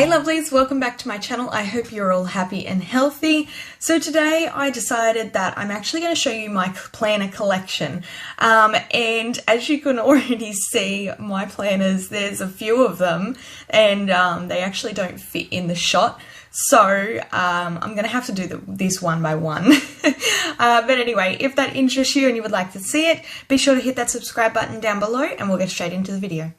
Hey lovelies, welcome back to my channel. I hope you're all happy and healthy. So today I decided that I'm actually going to show you my planner collection. And as you can already see, my planners, there's a few of them and they actually don't fit in the shot. So I'm going to have to do this one by one. But anyway, if that interests you and you would like to see it, be sure to hit that subscribe button down below and we'll get straight into the video.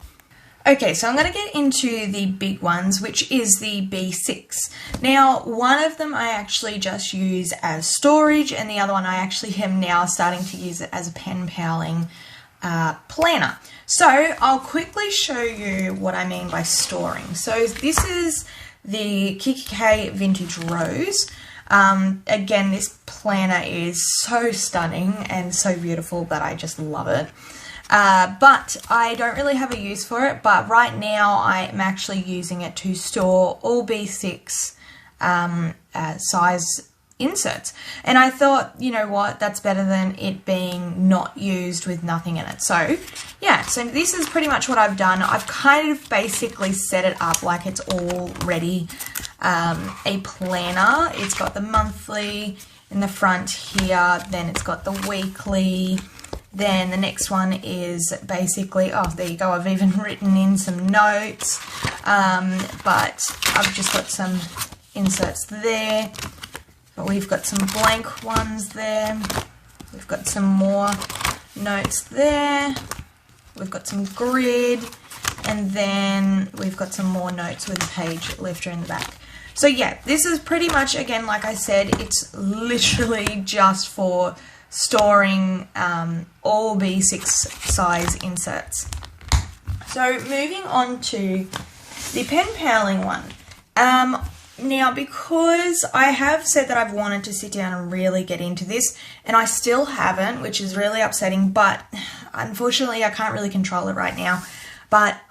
Okay, so I'm going to get into the big ones, which is the B6. Now, one of them I actually just use as storage, and the other one I actually am now starting to use it as a pen paling planner. So I'll quickly show you what I mean by storing. So this is the Kikki Vintage Rose. Again, this planner is so stunning and so beautiful that I just love it. But I don't really have a use for it, but right now I'm actually using it to store all B6 size inserts. And I thought, you know what, that's better than it being not used with nothing in it. So yeah, so this is pretty much what I've done. I've kind of basically set it up like it's already a planner. It's got the monthly in the front here, then it's got the weekly. Then the next one is basically, oh, there you go, I've even written in some notes, but I've just got some inserts there, but we've got some blank ones there, we've got some more notes there, we've got some grid, and then we've got some more notes with a page lifter in the back. So yeah, this is pretty much, again, like I said, it's literally just for storing all B6 size inserts. So moving on to the pen paling one. Now, because I have said that I've wanted to sit down and really get into this, and I still haven't, which is really upsetting, but unfortunately I can't really control it right now. But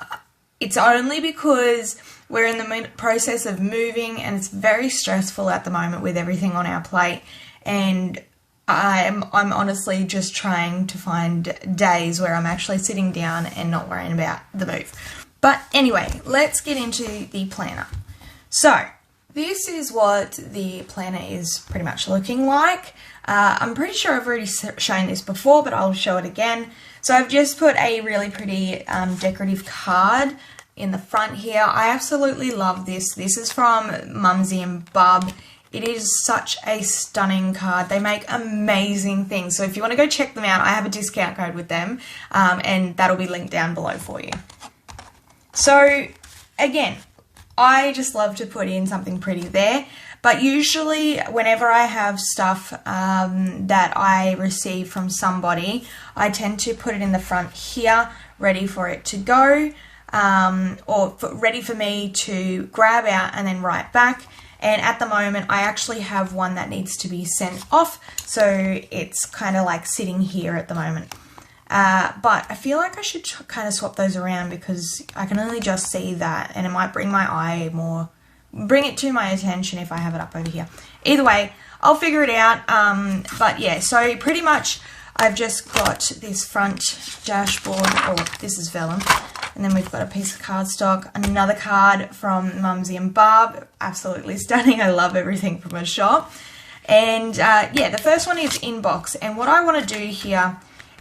it's only because we're in the process of moving and it's very stressful at the moment with everything on our plate, and I'm honestly just trying to find days where I'm actually sitting down and not worrying about the move. But anyway, let's get into the planner. So this is what the planner is pretty much looking like. I'm pretty sure I've already shown this before, but I'll show it again. So I've just put a really pretty decorative card in the front here. I absolutely love this. This is from Mumsy Bub. It is such a stunning card. They make amazing things. So if you want to go check them out, I have a discount code with them, and that'll be linked down below for you. So again, I just love to put in something pretty there. But usually whenever I have stuff that I receive from somebody, I tend to put it in the front here, ready for it to go, or ready for me to grab out and then write back. And at the moment, I actually have one that needs to be sent off, so it's kind of like sitting here at the moment. But I feel like I should kind of swap those around because I can only just see that, and it might bring my eye more, bring it to my attention if I have it up over here. Either way, I'll figure it out. But yeah, so pretty much I've just got this front dashboard, or this is vellum. And then we've got a piece of cardstock, another card from Mumsy Bub, absolutely stunning. I love everything from a shop. And yeah, the first one is inbox. And what I want to do here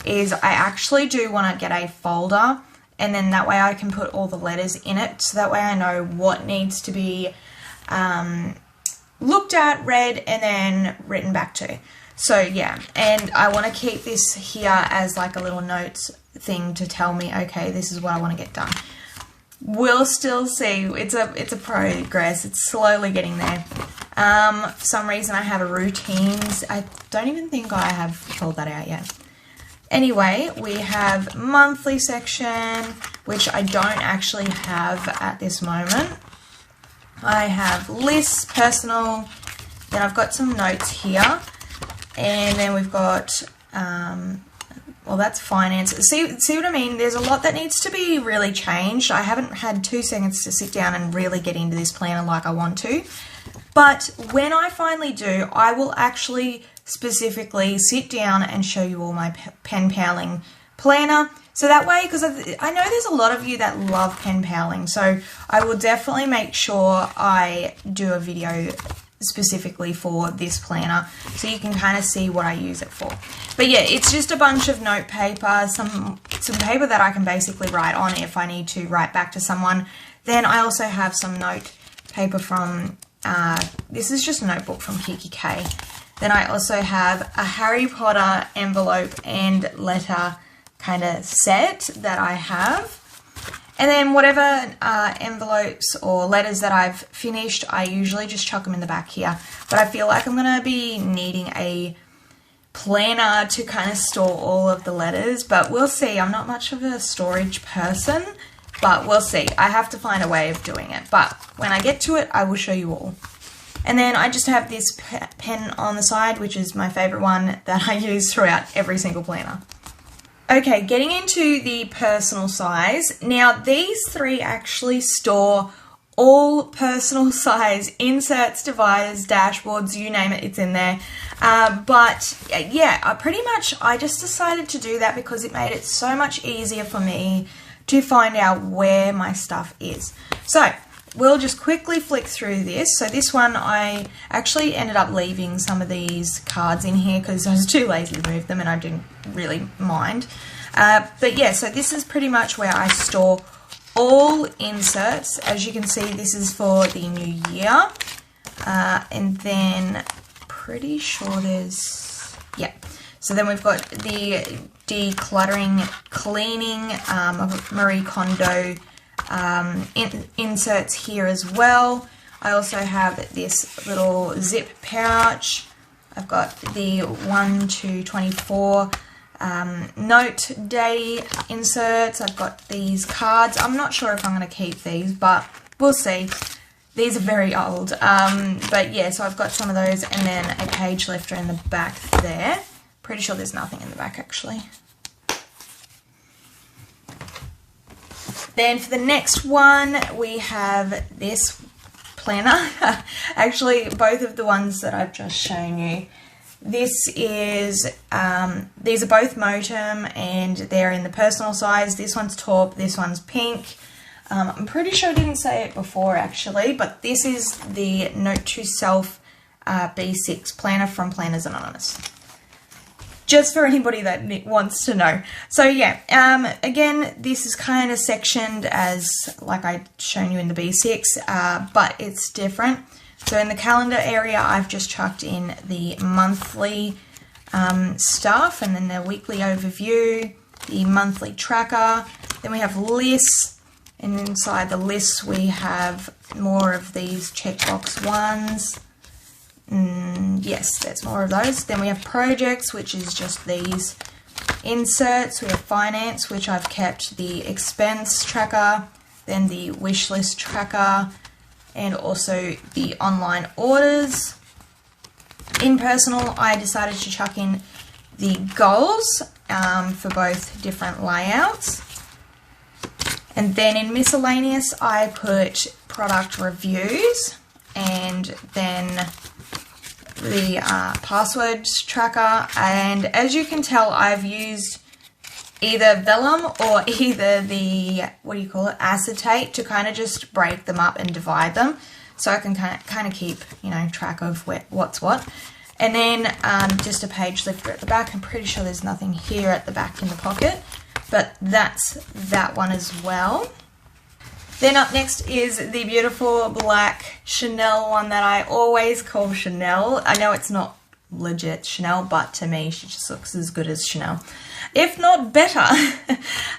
is I actually do want to get a folder, and then that way I can put all the letters in it. So that way I know what needs to be looked at, read, and then written back to. So yeah, and I want to keep this here as like a little notes thing to tell me, okay, this is what I want to get done. We'll still see. It's a progress. It's slowly getting there. For some reason I have a routines. I don't even think I have filled that out yet. Anyway, we have monthly section, which I don't actually have at this moment. I have lists, personal, then I've got some notes here. And then we've got, well, that's finance. See what I mean? There's a lot that needs to be really changed. I haven't had 2 seconds to sit down and really get into this planner like I want to. But when I finally do, I will actually specifically sit down and show you all my pen paling planner. So that way, because I know there's a lot of you that love pen paling, so I will definitely make sure I do a video specifically for this planner so you can kind of see what I use it for. But yeah, it's just a bunch of note paper, some paper that I can basically write on if I need to write back to someone. Then I also have some note paper from, this is just a notebook from Kikki. Then I also have a Harry Potter envelope and letter kind of set that I have. And then whatever envelopes or letters that I've finished, I usually just chuck them in the back here. But I feel like I'm going to be needing a planner to kind of store all of the letters. But we'll see. I'm not much of a storage person, but we'll see. I have to find a way of doing it. But when I get to it, I will show you all. And then I just have this pen on the side, which is my favorite one that I use throughout every single planner. Okay, getting into the personal size. Now, these three actually store all personal size inserts, dividers, dashboards, you name it, it's in there. But yeah, pretty much I just decided to do that because it made it so much easier for me to find out where my stuff is. So we'll just quickly flick through this. So this one, I actually ended up leaving some of these cards in here because I was too lazy to move them and I didn't really mind. But yeah, so this is pretty much where I store all inserts. As you can see, this is for the new year. And then pretty sure there's, yeah. So then we've got the decluttering, cleaning of Marie Kondo inserts here as well. I also have this little zip pouch. I've got the 1 to 24 note day inserts. I've got these cards. I'm not sure if I'm going to keep these, but we'll see. These are very old. But yeah, so I've got some of those and then a page lifter in the back there. Pretty sure there's nothing in the back actually. Then for the next one, we have this planner. Actually, both of the ones that I've just shown you. This is, these are both Moterm and they're in the personal size. This one's taupe, this one's pink. I'm pretty sure I didn't say it before actually, but this is the Note to Self B6 planner from Planners Anonymous. Just for anybody that wants to know. So yeah, again, this is kind of sectioned as like I'd shown you in the B6, but it's different. So in the calendar area, I've just chucked in the monthly stuff and then the weekly overview, the monthly tracker. Then we have lists, and inside the lists we have more of these checkbox ones. Yes, there's more of those. Then we have projects, which is just these inserts. We have finance, which I've kept the expense tracker, then the wish list tracker, and also the online orders. In personal, I decided to chuck in the goals for both different layouts. And then in miscellaneous, I put product reviews and then the password tracker. And as you can tell, I've used either vellum or either the, what do you call it, acetate to kind of just break them up and divide them so I can kind of keep, you know, track of what's what. And then just a page lifter at the back. I'm pretty sure there's nothing here at the back in the pocket, but that's that one as well. Then up next is the beautiful black Chanel one that I always call Chanel. I know it's not legit Chanel, but to me she just looks as good as Chanel, if not better.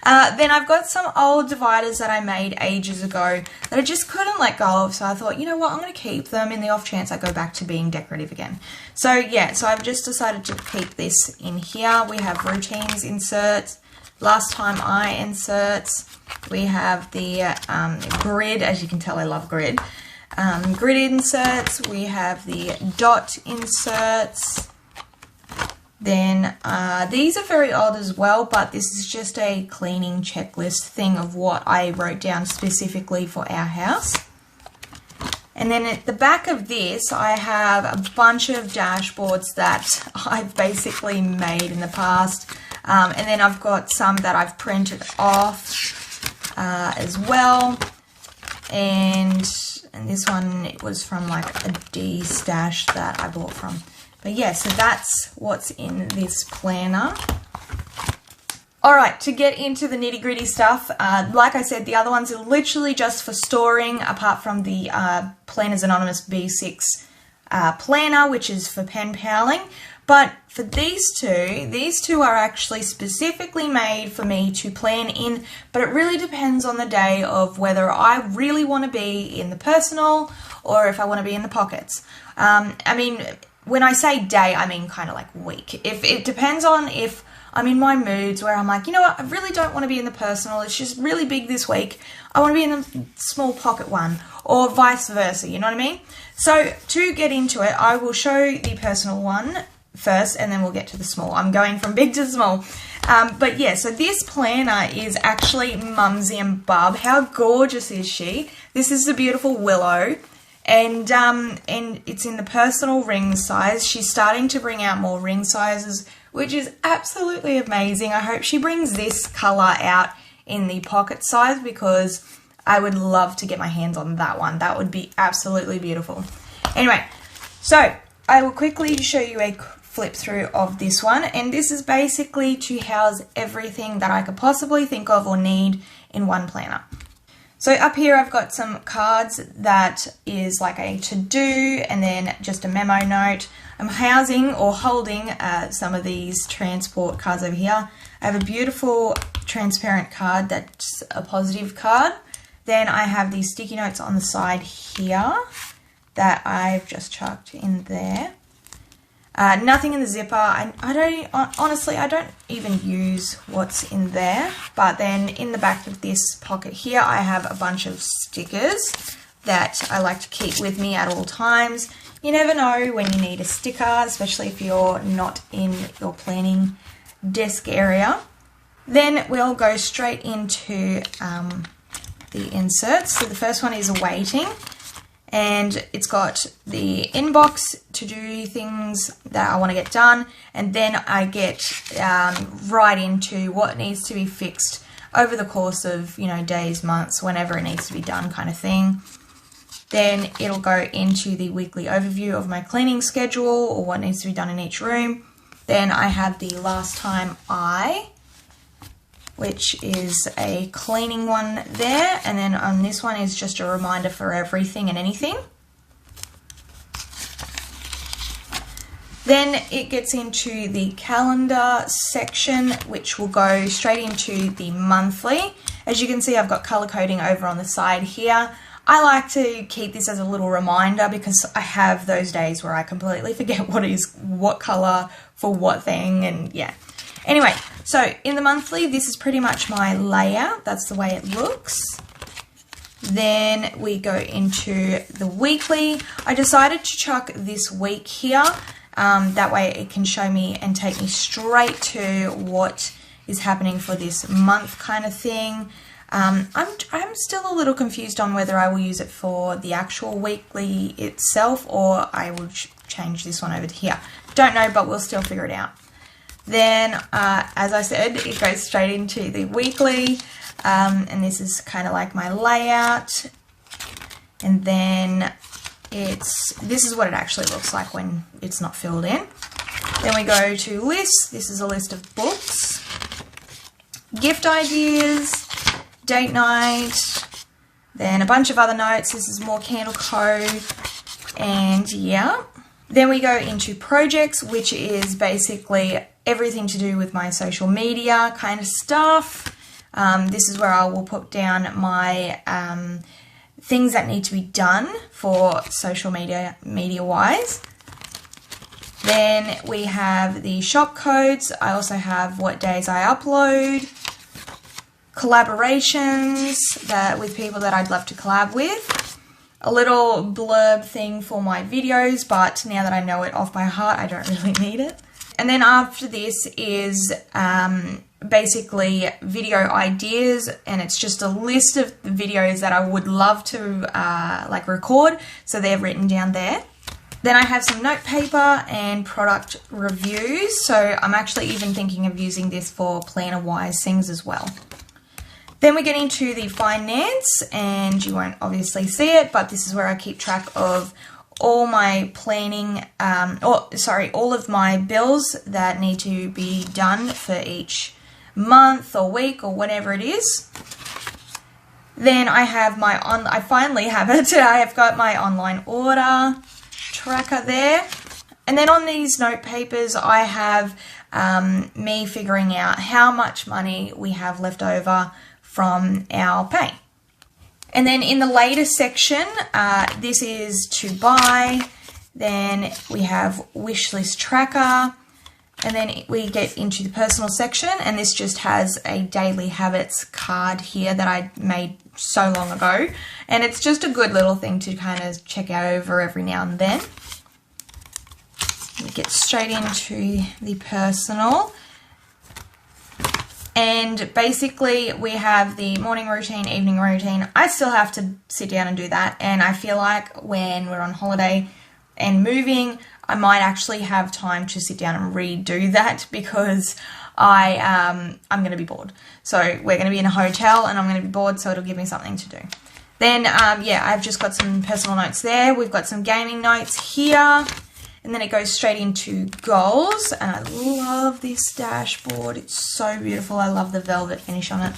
Then I've got some old dividers that I made ages ago that I just couldn't let go of, so I thought, you know what, I'm going to keep them in the off chance I go back to being decorative again. So yeah, so I've just decided to keep this in here. We have routines inserts, last time I inserts, we have the grid. As you can tell, I love grid. Grid inserts, we have the dot inserts. Then these are very old as well, but this is just a cleaning checklist thing of what I wrote down specifically for our house. And then at the back of this, I have a bunch of dashboards that I've basically made in the past. And then I've got some that I've printed off as well. And this one, it was from like a D stash that I bought from. But yeah, so that's what's in this planner. Alright, to get into the nitty gritty stuff, like I said, the other ones are literally just for storing, apart from the Planners Anonymous B6 planner, which is for pen paling. But for these two are actually specifically made for me to plan in, but it really depends on the day of whether I really want to be in the personal or if I want to be in the pockets. I mean, when I say day, I mean kind of like week. If it depends on if I'm in my moods where I'm like, you know what, I really don't want to be in the personal, it's just really big this week, I want to be in the small pocket one, or vice versa, you know what I mean? So to get into it, I will show the personal one first and then we'll get to the small. I'm going from big to small. But yeah, so this planner is actually Mumsy Bub. How gorgeous is she? This is the beautiful Willow. And it's in the personal ring size. She's starting to bring out more ring sizes, which is absolutely amazing. I hope she brings this colour out in the pocket size because I would love to get my hands on that one. That would be absolutely beautiful. Anyway, so I will quickly show you a flip through of this one, and this is basically to house everything that I could possibly think of or need in one planner. So up here I've got some cards that is like a to-do and then just a memo note. I'm housing or holding some of these transport cards over here. I have a beautiful transparent card that's a positive card. Then I have these sticky notes on the side here that I've just chucked in there. Nothing in the zipper. Honestly, I don't even use what's in there. But then in the back of this pocket here, I have a bunch of stickers that I like to keep with me at all times. You never know when you need a sticker, especially if you're not in your planning desk area. Then we'll go straight into the inserts. So the first one is awaiting. And it's got the inbox to do things that I want to get done, and then I get right into what needs to be fixed over the course of, you know, days, months, whenever it needs to be done kind of thing. Then it'll go into the weekly overview of my cleaning schedule or what needs to be done in each room. Then I have the last time which is a cleaning one there, and then on this one is just a reminder for everything and anything. Then it gets into the calendar section, which will go straight into the monthly. As you can see, I've got color coding over on the side here. I like to keep this as a little reminder because I have those days where I completely forget what color for what thing, and yeah. Anyway, so in the monthly, this is pretty much my layout. That's the way it looks. Then we go into the weekly. I decided to chuck this week here. That way it can show me and take me straight to what is happening for this month kind of thing. I'm still a little confused on whether I will use it for the actual weekly itself or I will change this one over to here. Don't know, but we'll still figure it out. Then, as I said, it goes straight into the weekly, and this is kind of like my layout, and then this is what it actually looks like when it's not filled in. Then we go to lists. This is a list of books, gift ideas, date night, then a bunch of other notes. This is more candle code, and yeah. Then we go into projects, which is basically everything to do with my social media kind of stuff. This is where I will put down my things that need to be done for social media wise. Then we have the shop codes. I also have what days I upload, collaborations with people that I'd love to collab with. A little blurb thing for my videos, but now that I know it off by heart, I don't really need it. And then after this is basically video ideas, and it's just a list of the videos that I would love to like record, so they're written down there. Then I have some note paper and product reviews. So I'm actually even thinking of using this for planner-wise things as well. Then we get into the finance, and you won't obviously see it, but this is where I keep track of all my planning, all of my bills that need to be done for each month or week or whatever it is. Then I have I finally have it. I have got my online order tracker there. And then on these note papers, I have me figuring out how much money we have left over from our pay. And then in the later section, this is to buy. Then we have wish list tracker. And then we get into the personal section, and this just has a daily habits card here that I made so long ago. And it's just a good little thing to kind of check over every now and then. We get straight into the personal. And basically we have the morning routine, evening routine. I still have to sit down and do that. And I feel like when we're on holiday and moving, I might actually have time to sit down and redo that, because I'm going to be bored. So we're going to be in a hotel and I'm going to be bored, so it'll give me something to do. Then, yeah, I've just got some personal notes there. We've got some gaming notes here. And then it goes straight into goals. And I love this dashboard. It's so beautiful. I love the velvet finish on it.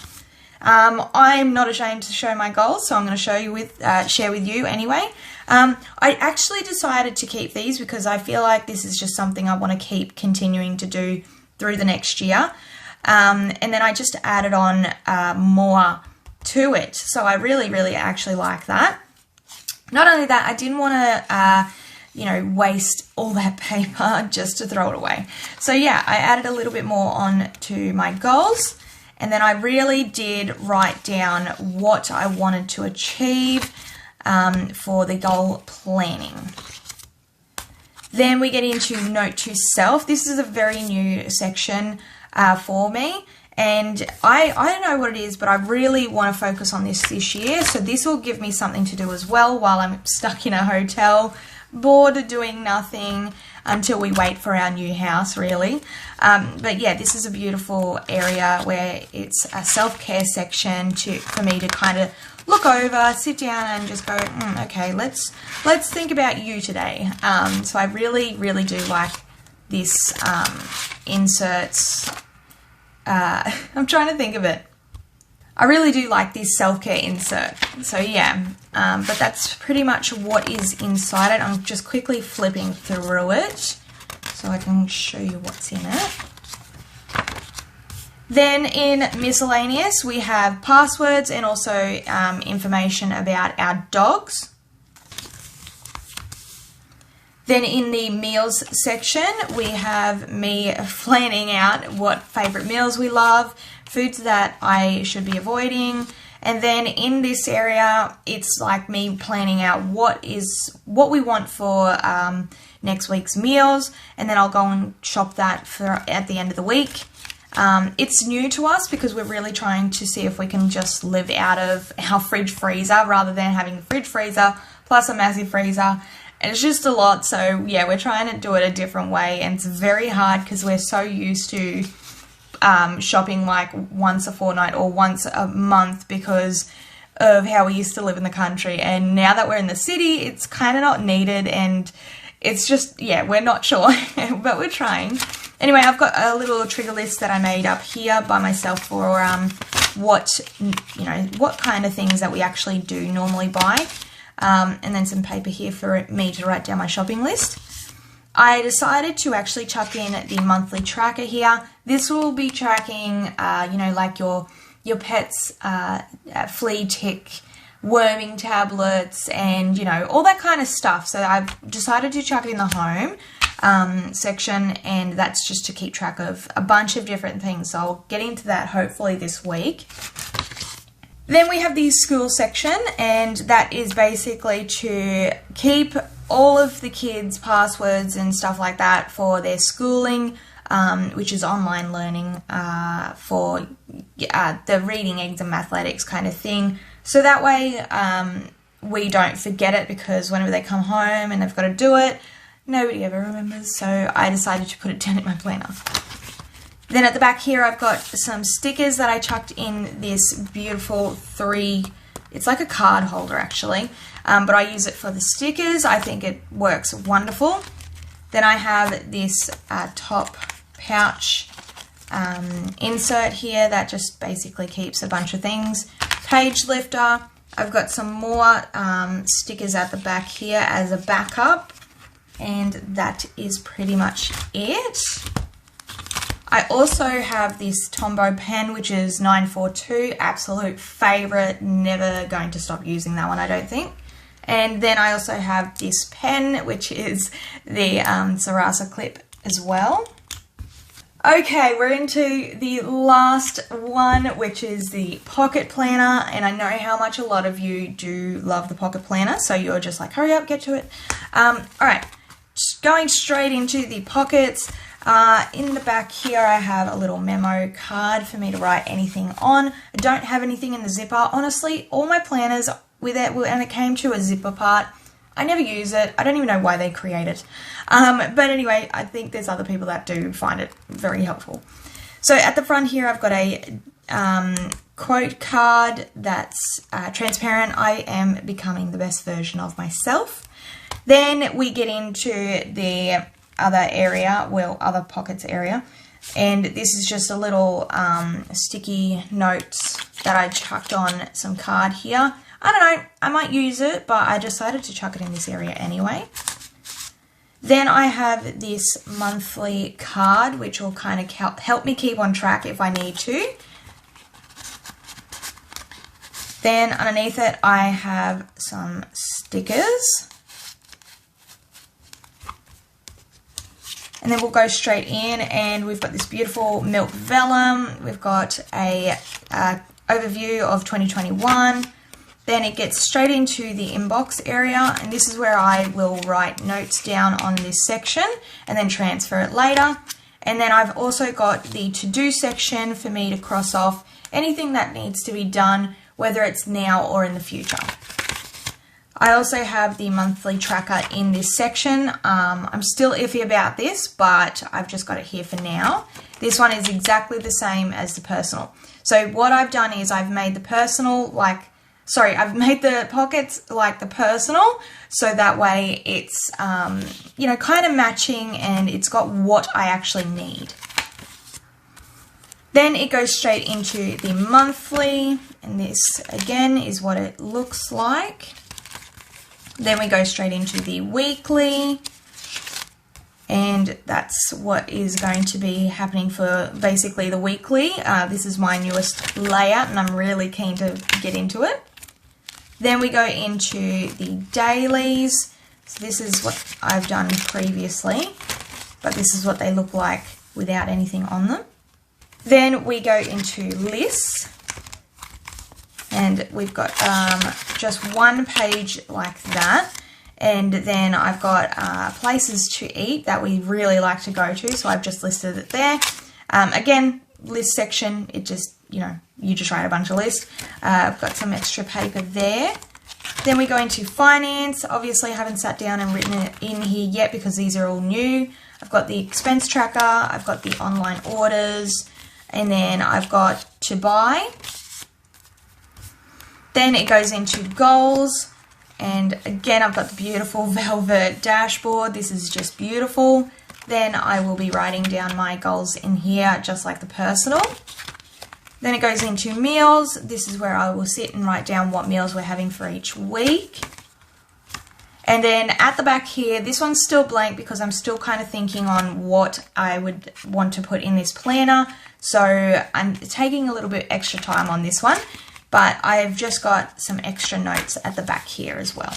I'm not ashamed to show my goals, so I'm going to share with you anyway. I actually decided to keep these because I feel like this is just something I want to keep continuing to do through the next year. And then I just added on more to it. So I really, really actually like that. Not only that, I didn't want to waste all that paper just to throw it away. So yeah, I added a little bit more on to my goals, and then I really did write down what I wanted to achieve for the goal planning. Then we get into note to self. This is a very new section for me, and I don't know what it is, but I really want to focus on this year. So this will give me something to do as well while I'm stuck in a hotel, bored of doing nothing until we wait for our new house, really. But yeah, this is a beautiful area where it's a self-care section for me to kind of look over, sit down and just go, okay, let's think about you today. So I really, really do like this inserts. I'm trying to think of it. I really do like this self-care insert. So yeah, but that's pretty much what is inside it. I'm just quickly flipping through it so I can show you what's in it. Then in miscellaneous, we have passwords and also information about our dogs. Then in the meals section, we have me planning out what favourite meals we love, foods that I should be avoiding. And then in this area, it's like me planning out what we want for next week's meals, and then I'll go and shop that at the end of the week. It's new to us because we're really trying to see if we can just live out of our fridge freezer rather than having a fridge freezer plus a massive freezer. And it's just a lot, so yeah, we're trying to do it a different way, and it's very hard because we're so used to shopping like once a fortnight or once a month because of how we used to live in the country. And now that we're in the city, it's kind of not needed, and it's just, yeah, we're not sure, but we're trying. Anyway, I've got a little trigger list that I made up here by myself for what kind of things that we actually do normally buy. And then some paper here for me to write down my shopping list. I decided to actually chuck in the monthly tracker here. This will be tracking, like your pet's flea tick, worming tablets, and, all that kind of stuff. So I've decided to chuck it in the home section, and that's just to keep track of a bunch of different things. So I'll get into that hopefully this week. Then we have the school section, and that is basically to keep all of the kids' passwords and stuff like that for their schooling, which is online learning for the reading, exam, athletics kind of thing. So that way we don't forget it, because whenever they come home and they've got to do it, nobody ever remembers, so I decided to put it down in my planner. Then at the back here, I've got some stickers that I chucked in this beautiful it's like a card holder actually, but I use it for the stickers. I think it works wonderful. Then I have this top pouch insert here that just basically keeps a bunch of things. Page lifter. I've got some more stickers at the back here as a backup, and that is pretty much it. I also have this Tombow pen, which is 942, absolute favorite, never going to stop using that one, I don't think. And then I also have this pen, which is the Sarasa clip as well. Okay, we're into the last one, which is the pocket planner, and I know how much a lot of you do love the pocket planner, so you're just like, hurry up, get to it. Alright, going straight into the pockets. In the back here I have a little memo card for me to write anything on. I don't have anything in the zipper. Honestly, all my planners, when it came to a zipper part, I never use it. I don't even know why they create it. But anyway, I think there's other people that do find it very helpful. So at the front here I've got a quote card that's transparent. I am becoming the best version of myself. Then we get into the other area, well, other pockets area, and this is just a little sticky notes that I chucked on some card here. I don't know, I might use it, but I decided to chuck it in this area anyway. Then I have this monthly card, which will kind of help me keep on track if I need to. Then underneath it I have some stickers. And then we'll go straight in, and we've got this beautiful milk vellum. We've got a overview of 2021. Then it gets straight into the inbox area, and this is where I will write notes down on this section and then transfer it later. And then I've also got the to-do section for me to cross off anything that needs to be done, whether it's now or in the future. I also have the monthly tracker in this section. I'm still iffy about this, but I've just got it here for now. This one is exactly the same as the personal. So what I've done is I've made the personal I've made the pockets like the personal, so that way it's, you know, kind of matching, and it's got what I actually need. Then it goes straight into the monthly, and this again is what it looks like. Then we go straight into the weekly, and that's what is going to be happening for basically the weekly. This is my newest layout, and I'm really keen to get into it. Then we go into the dailies. So this is what I've done previously, but this is what they look like without anything on them. Then we go into lists. And we've got just one page like that. And then I've got places to eat that we really like to go to. So I've just listed it there. Again, list section, it just, you know, you just write a bunch of lists. I've got some extra paper there. Then we go into finance. Obviously, I haven't sat down and written it in here yet because these are all new. I've got the expense tracker. I've got the online orders. And then I've got to buy. Then it goes into goals, and again I've got the beautiful velvet dashboard. This is just beautiful. Then I will be writing down my goals in here just like the personal. Then it goes into meals. This is where I will sit and write down what meals we're having for each week. And then at the back here, this one's still blank because I'm still kind of thinking on what I would want to put in this planner. So I'm taking a little bit extra time on this one. But I've just got some extra notes at the back here as well.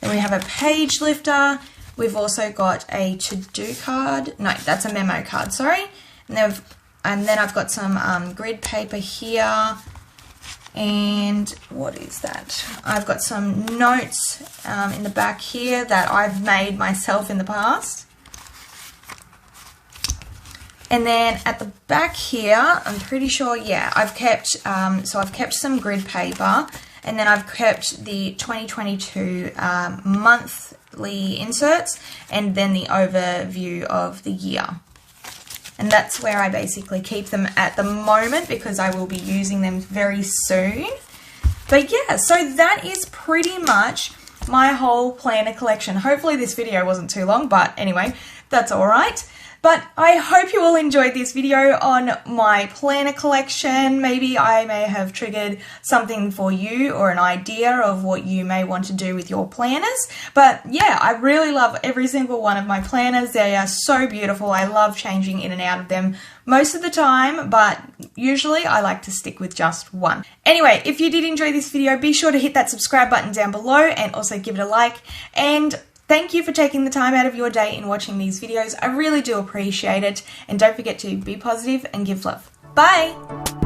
Then we have a page lifter. We've also got a to-do card. No, that's a memo card, sorry. And then I've got some grid paper here. And what is that? I've got some notes in the back here that I've made myself in the past. And then at the back here, I'm pretty sure, yeah, I've kept, so I've kept some grid paper, and then I've kept the 2022 month monthly inserts, and then the overview of the year. And that's where I basically keep them at the moment because I will be using them very soon. But yeah, so that is pretty much my whole planner collection. Hopefully this video wasn't too long, but anyway, that's all right. But I hope you all enjoyed this video on my planner collection. Maybe I may have triggered something for you or an idea of what you may want to do with your planners. But yeah, I really love every single one of my planners. They are so beautiful. I love changing in and out of them most of the time, but usually I like to stick with just one. Anyway, if you did enjoy this video, be sure to hit that subscribe button down below and also give it a like. And thank you for taking the time out of your day in watching these videos. I really do appreciate it. And don't forget to be positive and give love. Bye!